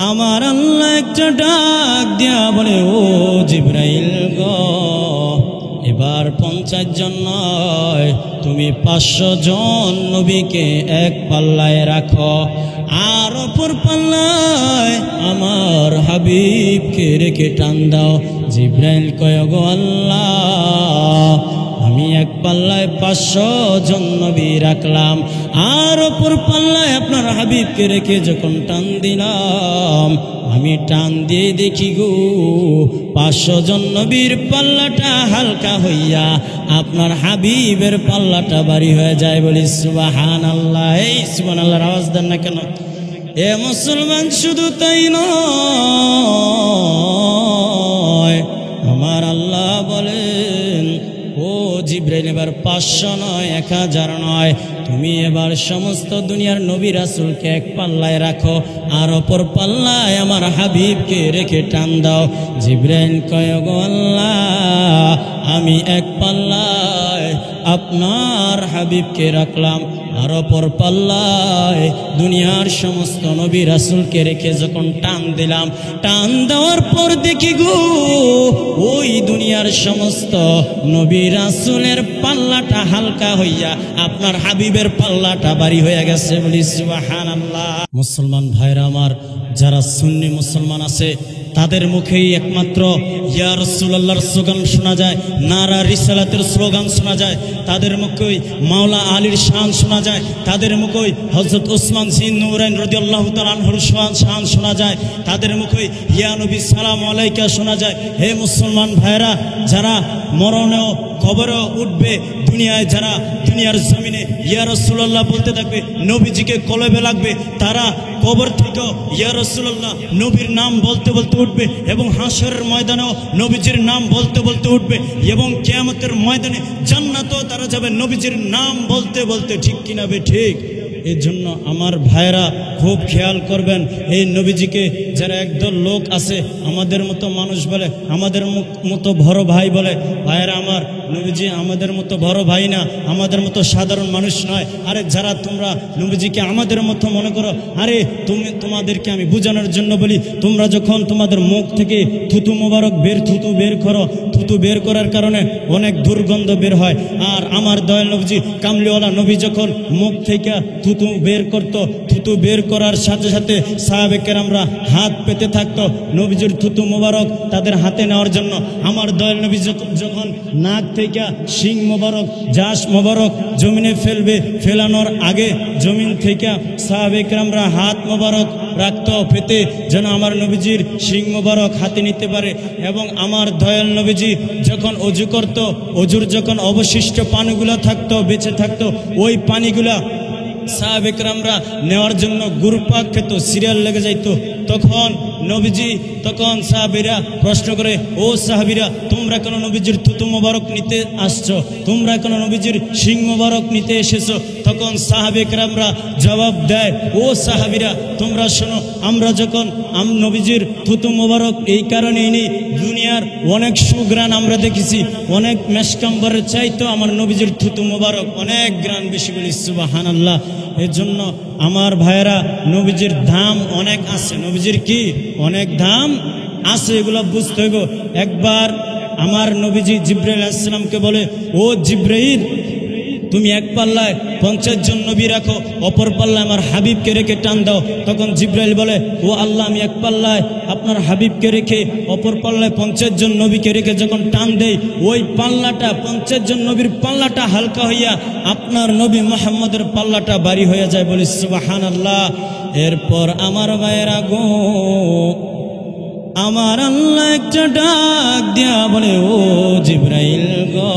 আমার আল্লাহ একটা ডাক দিয়া বলে, ও জিবরাইল গো, এবার 50 জন নয়, তুমি 500 জন নবীকে এক পাল্লায় রাখো, আর অপর পাল্লায় আমার হাবিবকে রেখে টান দাও। জিবরাইল কয়, গো আল্লাহ, আমি এক পাল্লায় 500 জন নবী রাখলাম, আর অপর পাল্লায় আপনার হাবিবকে রেখে যখন টান দিলাম, আমি টান দিয়ে দেখি গো 500 জন নবীর পাল্লাটা হালকা হইয়া আপনার হাবিবের পাল্লাটা ভারী হয়ে যায়। বলি সুবহানাল্লাহ। এই সুবহানাল্লাহর আওয়াজ দেন না কেন? এ মুসলমান, শুধু তাই নয়, আমার আল্লাহ বলেন, ও জিবরাইল, এবার 500 নয়, 1000 নয়, তুমি এবার সমস্ত দুনিয়ার নবী রাসূলকে এক পাল্লায় রাখো, আর অপর পাল্লায় আমার হাবিবকে রেখে টান দাও। জিবরাইল কয়, গো আল্লাহ, আমি এক পাল্লায় আপনার হাবিবকে রাখলাম, আর অপর পাল্লায় দুনিয়ার সমস্ত নবী রাসূলকে রেখে যখন টান দিলাম, টান দেওয়ার পর দেখি গো ওই দুনিয়ার সমস্ত নবী রাসূলের পাল্লাটা হালকা হইয়া আপনার হাবিবের পাল্লাটা ভারী হয়ে গেছে। বলি সুবহানাল্লাহ। মুসলমান ভাইরা আমার, যারা সুন্নি মুসলমান আছে তাদের মুখেই একমাত্র ইয়া রাসূলুল্লাহর স্লোগান শোনা যায়, নারা রিসালাতের স্লোগান শোনা যায়, তাদের মুখেই মাওলা আলীর শান শোনা যায়, তাদের মুখেই হযরত ওসমান জিন নূরাইন রাদিয়াল্লাহু তাআলা আনহুর শান শোনা যায়, তাদের মুখেই ইয়া নবী সালামু আলাইকা শোনা যায়। হে মুসলমান ভাইরা, যারা মরণেও কবরেও উঠবে, দুনিয়ায় যারা দুনিয়ার জমিনে ইয়া রাসূলুল্লাহ বলতে থাকবে, নবীজিকে কলবে লাগবে, তারা কবর থেকেও ইয়া রাসূলুল্লাহ নবীর নাম বলতে বলতে উঠবে, এবং হাশরের ময়দানেও নবীজির নাম বলতে বলতে উঠবে, এবং কিয়ামতের ময়দানে জান্নাতেও তারা যাবে নবীজির নাম বলতে বলতে। ঠিক কিনা বে ঠিক? এর জন্য আমার ভাইরা খুব খেয়াল করবেন, এই নবীজিকে যারা একদল লোক আছে আমাদের মতো মানুষ বলে, আমাদের মতো বড় ভাই বলে, ভাইরা আমার, নবীজি আমাদের মতো বড় ভাই না, আমাদের মতো সাধারণ মানুষ নয়। আরে যারা তোমরা নবীজিকে আমাদের মতো মনে করো, আরে তোমাদেরকে আমি বোঝানোর জন্য বলি, তোমরা যখন তোমাদের মুখ থেকে থুতু মোবারক থুতু বের করো, থুতু বের করার কারণে অনেক দুর্গন্ধ বের হয়, আর আমার দয়াল নবীজি কামলিওয়ালা নবী যখন মুখ থেকে থুতু বের করত, থুতু বের করার সাথে সাথে সাহাবে কেরামরা হাত পেতে থাকতো নবীজির থুতু মোবারক তাদের হাতে নেওয়ার জন্য। আমার দয়াল নবী যখন নাক থেকে শিং মোবারক, জাস মোবারক জমিনে ফেলবে, ফেলানোর আগে জমিন থেকে সাহাবে কেরামরা হাত মোবারক রাখতো পেতে, যেন আমার নবীজির শিং মোবারক হাতে নিতে পারে। এবং আমার দয়াল নবীজি যখন অজু করত, অজুর যখন অবশিষ্ট পানিগুলো থাকতো, বেঁচে থাকতো, ওই পানিগুলা সাহাবে কেরামরা নেওয়ার জন্য গুরুপাক খেত, সিরিয়াল লেগে যাইতো। তখন নবীজি, তখন সাহাবীরা প্রশ্ন করে, ও সাহাবীরা, তোমরা কেন নবীজির থুতু মোবারক নিতে আসছো? তোমরা কেন নবীজির শিং মোবারক নিতে এসেছো? তখন সাহাবে কেরামরা জবাব দেয়, ও সাহাবীরা, তোমরা শোনো, আমরা যখন নবীজির থুতু মোবারক এই কারণেই নেই, দুনিয়ার অনেক সুগ্রাণ আমরা দেখেছি, অনেক মেশকাম্বরের চাইতো আমার নবীজির থুতু মোবারক অনেক গ্রাণ বেশি। বলি সুবহানাল্লাহ। এর জন্য আমার ভাইয়েরা, নবীজির দাম অনেক আছে, নবীজির কি অনেক দাম আছে, এগুলো বুঝতে হইব। একবার আমার নবীজি জিবরাইল আলাইহিস সালামকে বলে, ও জিবরাইল, তুমি এক পাল্লায় 50 জন নবী রাখো, অপর পাল্লায় আমার হাবিবকে রেখে টান দাও। তখন জিবরাইল বলে, ও আল্লাহ, আমি এক পাল্লায় আপনার হাবিবকে রেখে অপর পাল্লায় 50 জন নবীকে রেখে যখন টান দেই, ওই পাল্লাটা 50 জন নবীর পাল্লাটা হালকা হইয়া আপনার নবী মুহাম্মদের পাল্লাটা ভারী হয়ে যায়। বলি সুবহানাল্লাহ। এরপর আমার ভাইয়েরা গো, আমার আল্লাহ একটা ডাক দিয়া বলে, ও জিবরাইল গো,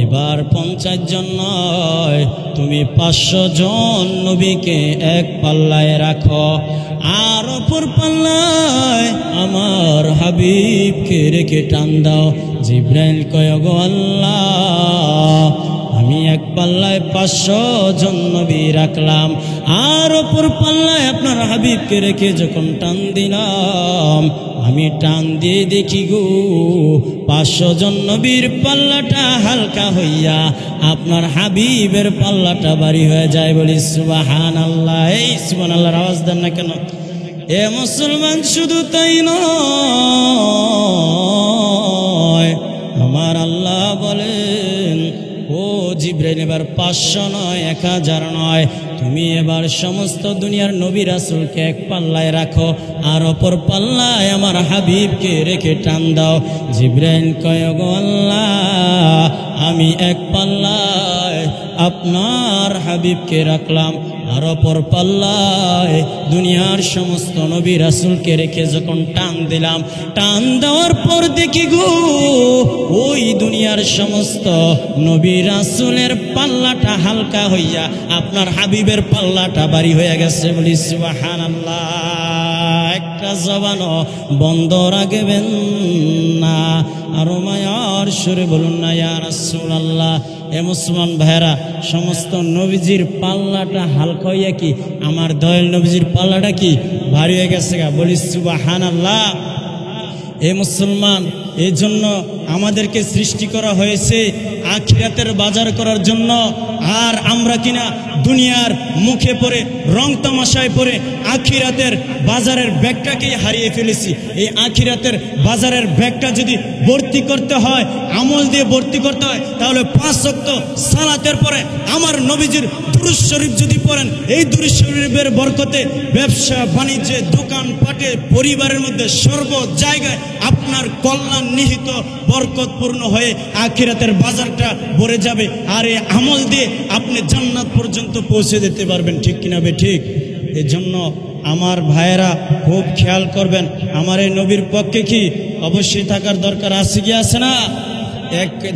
এবার 50 জন নয়, তুমি 500 জন নবীকে এক পাল্লায় রাখো, আর অপর পাল্লায় আমার হাবিবকে রেখে টান দাও। জিবরাইল কয়, গো আল্লাহ, আমি এক পাল্লায় 500 জন নবী রাখলাম, আর অপর পাল্লায় আপনার হাবিবকে রেখে যখন টান দিলাম, আমি টান দিয়ে দেখি গো 500 জন নবীর পাল্লাটা হালকা হইয়া আপনার হাবিবের পাল্লাটা ভারী হয়ে যায়। বলি সুবহানাল্লাহ। এই সুবহানাল্লাহর আওয়াজ দেন না কেন? এ মুসলমান, শুধু তাই নয়, আমার আল্লাহ বলেন, ও জিবরাইল, এবার 500 নয়, 1000 নয়, তুমি এবার সমস্ত দুনিয়ার নবী রাসূলকে এক পাল্লায় রাখো, আর অপর পাল্লায় আমার হাবিবকে রেখে টান দাও। জিবরাইল কয়, গো আল্লাহ, আমি এক পাল্লায় আপনার হাবিবকে রাখলাম, আর অপর পাল্লায় দুনিয়ার সমস্ত নবী রাসূলকে রেখে যখন টান দিলাম, টান দেওয়ার পর দেখি গো, ওই দুনিয়ার সমস্ত নবী রাসূলের পাল্লাটা হালকা হইয়া আপনার হাবিবের পাল্লাটা ভারী হয়ে গেছে। বলি সুবহানাল্লাহ। একটা জবানও বন্ধ রাখবেন না, আরো মায়ার সুরে বলুন না, ইয়া রাসূলুল্লাহ। এ মুসলমান ভাইরা, সমস্ত নবীজির পাল্লাটা হালকা হইয়া কি আমার দয়াল নবীজির পাল্লাটা কি ভারী হয়ে গেছে গা। বলি সুবহানাল্লাহ। এ মুসলমান, এই জন্য আমাদেরকে সৃষ্টি করা হয়েছে আখিরাতের বাজার করার জন্য। আর আমরা কিনা দুনিয়ার মুখে পড়ে, রং তামাশায় পড়ে আখিরাতের বাজারের ব্যাগটাকেই হারিয়ে ফেলেছি। এই আখিরাতের বাজারের ব্যাগটা যদি ভর্তি করতে হয়, আমল দিয়ে ভর্তি করতে হয়, তাহলে 5 ওয়াক্ত সালাতের পরে আমার নবীজির দুরূদ শরীফ যদি পড়েন, এই দুরূদ শরীফের বরকতে ব্যবসা বাণিজ্যে, দোকান পাটে, পরিবারের মধ্যে সর্ব জায়গায় আপনার কল্যাণ নিহিত বরকতপূর্ণ হয়ে আখিরাতের বাজারটা ভরে যাবে। আর এই আমল দিয়ে আপনি জান্নাত পর্যন্ত পৌঁছে যেতে পারবেন। ঠিক কিনা বে ঠিক? এজন্য আমার ভাইয়েরা খুব খেয়াল করবেন, আমার এই নবীর পক্ষে কি অবশ্যই থাকার দরকার আছে কি আছে না?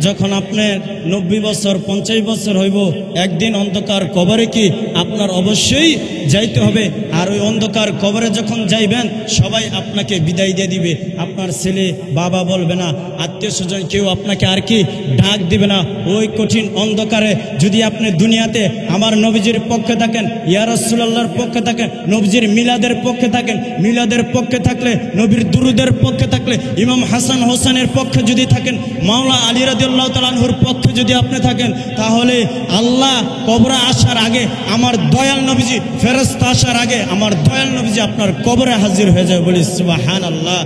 যখন আপনার 90 বছর 50 বছর হইব, একদিন অন্ধকার কবরে কি আপনার অবশ্যই যাইতে হবে। আর ওই অন্ধকার কবরে যখন যাইবেন, সবাই আপনাকে বিদায় দিয়ে দিবে। আপনার ছেলে বাবা বলবে না, আত্মীয় স্বজন কেউ আপনাকে আর কি ডাক দিবে না। ওই কঠিন অন্ধকারে যদি আপনি দুনিয়াতে আমার নবীজির পক্ষে থাকেন, ইয়া রাসূলুল্লাহর পক্ষে থাকেন, নবীজির মিলাদের পক্ষে থাকেন, মিলাদের পক্ষে থাকলে, নবীর দুরুদের পক্ষে থাকলে, ইমাম হাসান হোসেনের পক্ষে যদি থাকেন, মাওলা আলী রাদিয়াল্লাহু তাআলা আনহুর পক্ষে যদি আপনি থাকেন, তাহলে আল্লাহ কবরে আসার আগে, আমার দয়াল নবীজি ফেরেশতা আসার আগে, আমার দয়াল নবীজি আপনার কবরে হাজির হয়ে যাবে। বলি সুবহানাল্লাহ।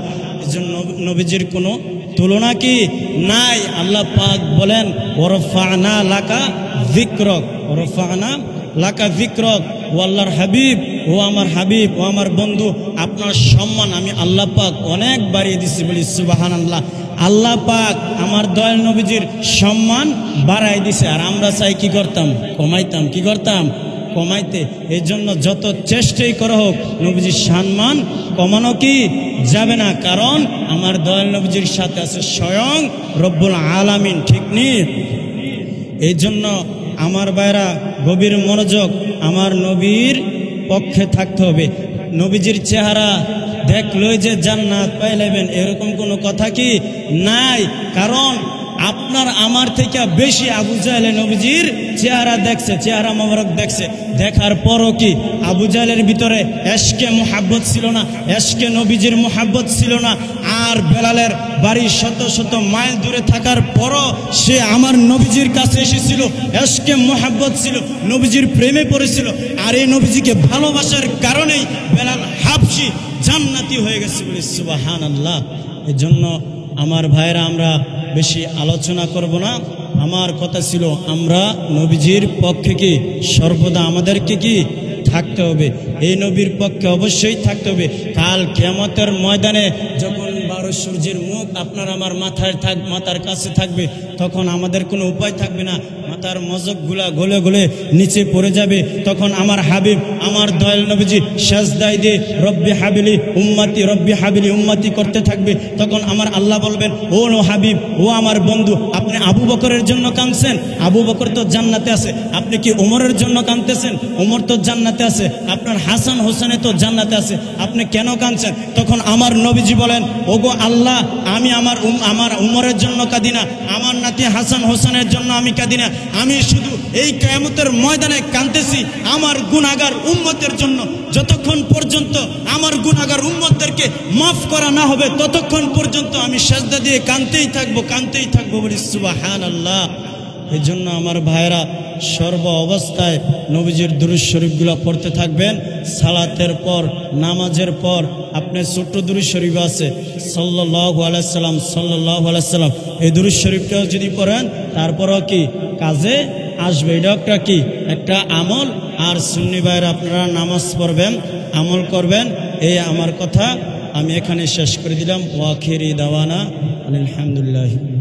এজন্য নবীজির কোনো তুলনা কি নাই। আল্লাহ পাক বলেন, ওয়ারফা'না লাকা যিকরক, ওয়ারফা'না লাকা যিকরক। ও আল্লাহর হাবিব, ও আমার হাবিব, ও আমার বন্ধু, আপনার সম্মান আমি আল্লাহ পাক অনেক বাড়িয়ে দিছি। বলি সুবহানাল্লাহ। আল্লাহ পাক আমার দয়াল নবীজির সম্মান বাড়াই দিছে, আর আমরা চাই কি করতাম? কমাইতাম। কি করতাম? কমাইতে। এই জন্য যত চেষ্টাই করা হোক, নবীজির সম্মান কমানো কি যাবে না, কারণ আমার দয়াল নবীজির সাথে আছে স্বয়ং রব্বুল আলামিন। ঠিক নি? এই জন্য আমার ভাইরা গভীর মনোযোগ, আমার নবীর পক্ষে থাকতে হবে। নবীজির চেহারা দেখলই যে জান্নাত পাইলেবেন, এরকম কোনো কথা কি নাই। কারণ আপনার আমার থেকে বেশি আবু জাহেল নবীজির চেহারা দেখছে, চেহারা মোবারক দেখছে। দেখার পরও কি আবু জাহেলের ভিতরে এশকে মুহাব্বত ছিল না? এশকে নবীজির মুহাব্বত ছিল না? আর বেলালের বাড়ি শত শত মাইল দূরে থাকার পরও সে আমার নবীজির কাছে এসেছিল, এশকে মুহাব্বত ছিল, নবীজির প্রেমে পড়েছিল। আর এই নবীজিকে ভালোবাসার কারণেই বেলাল হাবশি জান্নাতি হয়ে গেছে। বলি সুবহানাল্লাহ। এজন্য আমার ভাইরা, আমরা বেশি আলোচনা করব না। আমার কথা ছিল, আমরা নবীজির পক্ষে কি সর্বদা আমাদেরকে কি থাকতে হবে। এই নবীর পক্ষে অবশ্যই থাকতে হবে। কাল কিয়ামতের ময়দানে যখন 12 সূর্যের মুখ আপনার আমার মাথার কাছে থাকবে, তখন আমাদের কোনো উপায় থাকবে না। মাথার মজকগুলা গলে গলে নিচে পড়ে যাবে। তখন আমার হাবিব, আমার দয়াল নবীজি সাজদায় দিয়ে রব্বি হাবিলি উম্মতি, রব্বি হাবিলি উম্মতি করতে থাকবে। তখন আমার আল্লাহ বলবেন, ও হাবিব, ও আমার বন্ধু, আপনি আবু বকরের জন্য কাঁদছেন, আবু বকর তো জান্নাতে আছে। আপনি কি ওমরের জন্য কাঁদতেছেন? ওমর তো জান্নাতে আছে। আপনার হাসান হোসেনে তো জান্নাতে আছে, আপনি কেন কাঁদছেন? তখন আমার নবীজি বলেন, ওগো আল্লাহ, আমি আমার উমরের জন্য কাঁদি না, আমার নাতি হাসান হোসেনের জন্য আমি কাঁদি না। আমি শুধু এই কিয়ামতের ময়দানে কাঁদতেছি আমার গুনাহগার উম্মতের জন্য। যতক্ষণ পর্যন্ত আমার গুনাহগার উম্মতদেরকে মাফ করা না হবে, ততক্ষণ পর্যন্ত আমি সিজদা দিয়ে কাঁদতেই থাকবো, কাঁদতেই থাকবো। বলি সুবহানাল্লাহ। এই জন্য আমার ভাইরা, সর্ব অবস্থায় নবীজির দুরূদ শরীফগুলো পড়তে থাকবেন। সালাতের পর, নামাজের পর আপনি ছোট্ট দুরূদ শরীফ আছে সাল্লাল্লাহু আলাইহি সাল্লাম, সাল্লাল্লাহু আলাইহি সাল্লাম, এই দুরূদ শরীফটাও যদি পড়েন তারপরও কি কাজে আসবে। এটা একটা কি একটা আমল। আর সুন্নি ভাইয়েরা আপনারা নামাজ পড়বেন, আমল করবেন, এই আমার কথা আমি এখানে শেষ করে দিলাম। ওয়াখিরি দাওয়ানা আলহামদুলিল্লাহ।